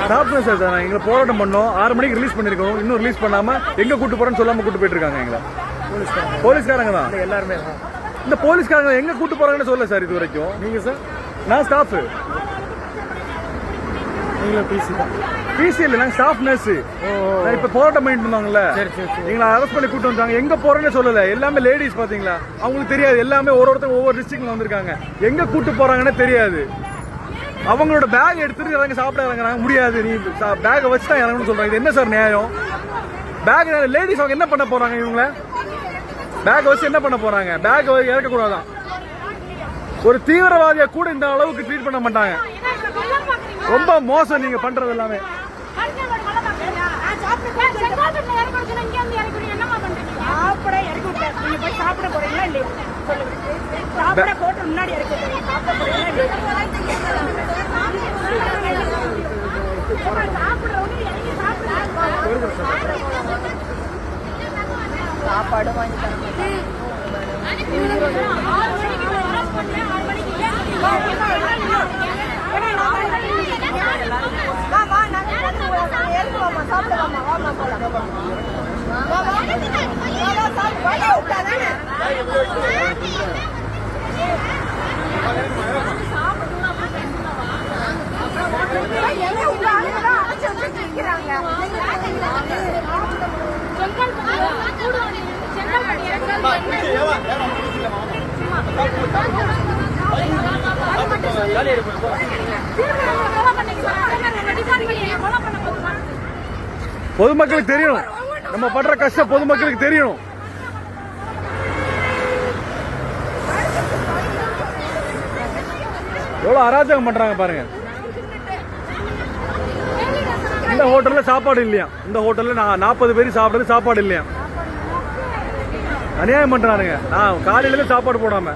சாப்பிட்டேன் சார். நான் எங்களை போராட்டம் பண்ணோம். 6 மணிக்கு ரிலீஸ் பண்ணிருக்கோம். இன்னும் ரிலீஸ் பண்ணாம எங்க கூட்டு போறேன்னு சொல்லாம கூட்டு போயிட்டு இருக்காங்க. எங்களை போலீஸ்காரங்க தான் எல்லாருமே. இந்த போலீஸ்காரங்க எங்க கூட்டு போறாங்கன்னு சொல்லல சார் இது வரைக்கும். நீங்க சார்? நான் ஸ்டாஃப். நீங்களும் பிசி தான்? பிசி இல்ல, நாங்க ஸ்டாஃப் நர்ஸ். இப்ப போராட்டம் பண்ணிட்டு இருந்தாங்கல்ல, எங்களை அரெஸ்ட் பண்ணி கூட்டு வந்தாங்க. எங்க போறேன்னு சொல்லல. எல்லாமே லேடிஸ் பாத்தீங்களா, அவங்களுக்கு தெரியாது. எல்லாமே ஒருத்தர் ஒவ்வொரு டிஸ்ட்ரிக்ட்ல வந்திருக்காங்க. எங்க கூட்டு போறாங்கன்னு தெரியாது. அவங்களோட பேக் எடுத்துட்டு இறங்க சாப்பிட இறங்குறாங்க. முடியாது, நீ பேக்கை வச்சு தான் இறங்கணும்னு சொல்றாங்க. இது என்ன சார் நியாயம்? பேக் லேடிஸ் அவங்க என்ன பண்ண போறாங்க? இவங்கள பேக் வச்சு என்ன பண்ண போறாங்க? பேக் இறக்க கூடாதான். ஒரு தீவிரவாதியா கூட இந்த அளவுக்கு ட்ரீட் பண்ண மாட்டாங்க. ரொம்ப மோசம் நீங்க பண்றது எல்லாமே. சாப்பாடு வாங்கி தரேன். பொதுமக்களுக்கு தெரியணும், நம்ம படுற கஷ்டம் பொதுமக்களுக்கு தெரியணும். எவ்வளவு அராஜகம் பண்றாங்க பாருங்க. இந்த ஹோட்டல்ல சாப்பாடு இல்லையா? இந்த ஹோட்டல்ல 40 பேர் சாப்பிடுறது சாப்பாடு இல்லையா? அநியாயம் பண்றானுங்க. நான் காலையில சாப்பாடு போடாம